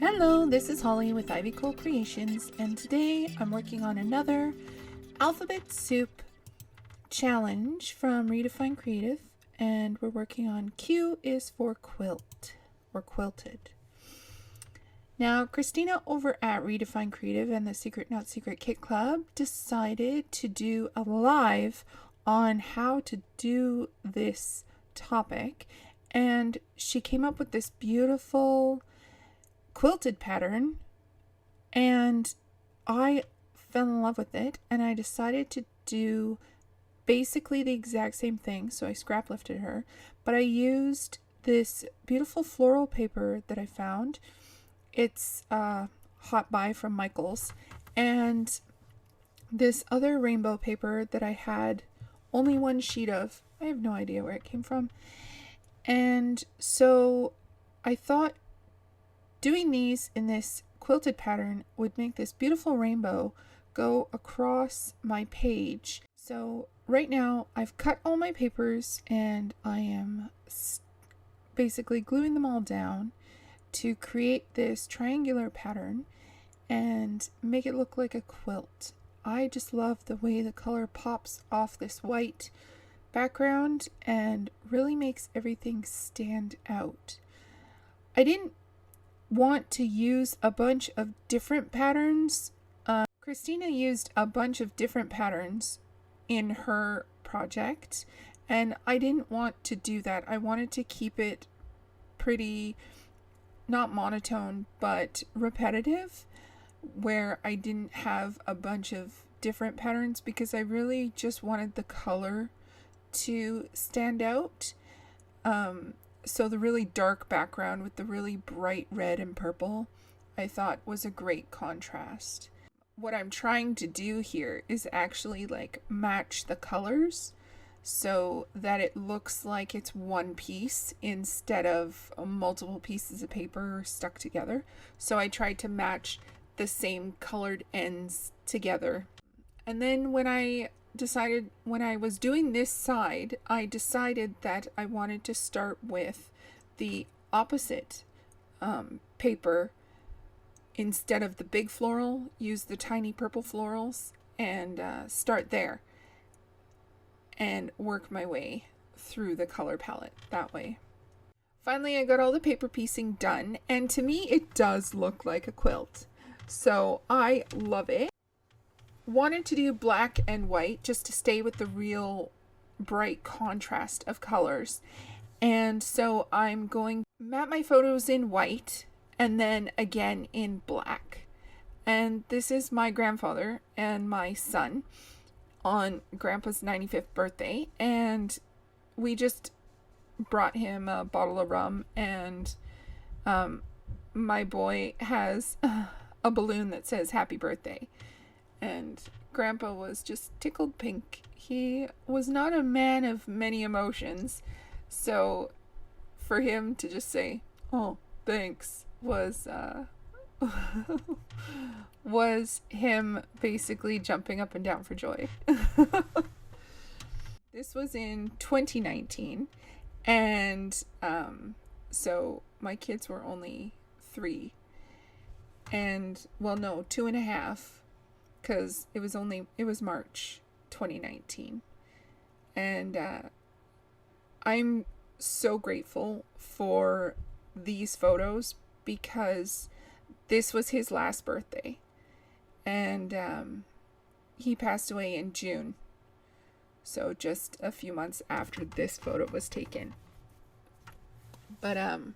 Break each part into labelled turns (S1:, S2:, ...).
S1: Hello, this is Holly with Ivy Cole Creations, and today I'm working on another Alphabet Soup challenge from Redefined Kreative, and we're working on Q is for quilt, or quilted. Now, Christina over at Redefined Kreative and the Secret Not Secret Kit Club decided to do a live on how to do this topic, and she came up with this beautiful quilted pattern, and I fell in love with it, and I decided to do basically the exact same thing. So I scrap lifted her, but I used this beautiful floral paper that I found. It's hot buy from Michael's, and this other rainbow paper that I had only one sheet of. I have no idea where it came from. And so I thought doing these in this quilted pattern would make this beautiful rainbow go across my page. So right now I've cut all my papers and I am basically gluing them all down to create this triangular pattern and make it look like a quilt. I just love the way the color pops off this white background and really makes everything stand out. I didn't want to use a bunch of different patterns. Christina used a bunch of different patterns in her project, and I didn't want to do that. I wanted to keep it pretty, not monotone, but repetitive, where I didn't have a bunch of different patterns because I really just wanted the color to stand out. So the really dark background with the really bright red and purple, I thought was a great contrast. What I'm trying to do here is actually like match the colors so that it looks like it's one piece instead of multiple pieces of paper stuck together. So I tried to match the same colored ends together. And then when I was doing this side, I decided that I wanted to start with the opposite paper. Instead of the big floral, use the tiny purple florals and start there and work my way through the color palette that way. Finally, I got all the paper piecing done, and to me it does look like a quilt. So I love it. Wanted to do black and white just to stay with the real bright contrast of colors. And so I'm going to map my photos in white and then again in black. And this is my grandfather and my son on Grandpa's 95th birthday. And we just brought him a bottle of rum, and my boy has a balloon that says happy birthday. And Grandpa was just tickled pink. He was not a man of many emotions, so for him to just say, "Oh, thanks," was was him basically jumping up and down for joy. This was in 2019, and so my kids were only 3, and well, no, 2.5. Because it was March 2019. And I'm so grateful for these photos because this was his last birthday. And he passed away in June. So just a few months after this photo was taken. But I'm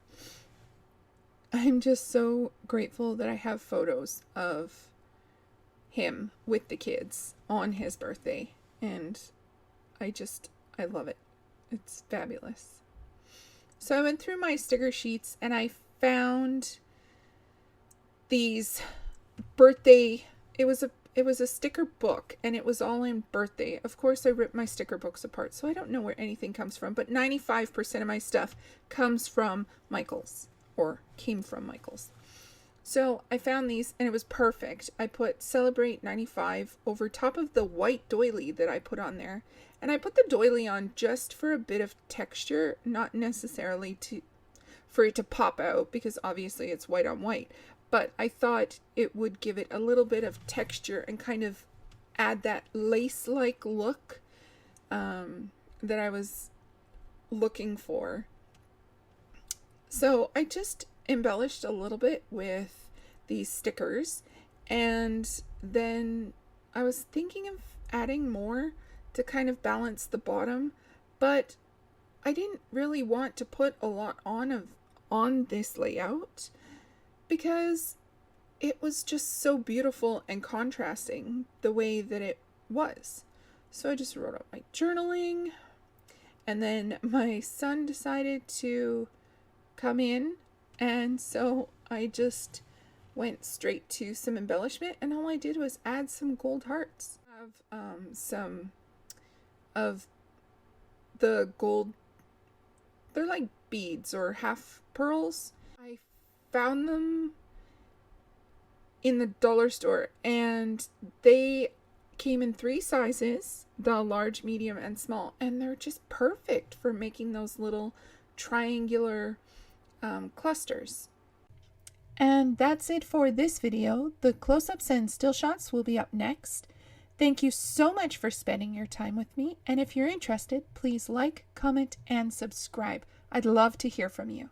S1: just so grateful that I have photos of him with the kids on his birthday, and I love it. It's fabulous. So I went through my sticker sheets and I found these birthday, it was a sticker book, and it was all in birthday. Of course I ripped my sticker books apart, so I don't know where anything comes from, but 95% of my stuff comes from Michael's, or came from Michael's. So I found these and it was perfect. I put Celebrate 95 over top of the white doily that I put on there. And I put the doily on just for a bit of texture, not necessarily for it to pop out because obviously it's white on white. But I thought it would give it a little bit of texture and kind of add that lace-like look that I was looking for. So I just embellished a little bit with these stickers, and then I was thinking of adding more to kind of balance the bottom, but I didn't really want to put a lot on this layout because it was just so beautiful and contrasting the way that it was. So I just wrote up my journaling, and then my son decided to come in, and so I just went straight to some embellishment, and all I did was add some gold hearts. I have some of the gold, they're like beads or half pearls. I found them in the dollar store, and they came in 3 sizes, the large, medium, and small, and they're just perfect for making those little triangular clusters. And that's it for this video. The close-ups and still shots will be up next. Thank you so much for spending your time with me, and if you're interested, please like, comment, and subscribe. I'd love to hear from you.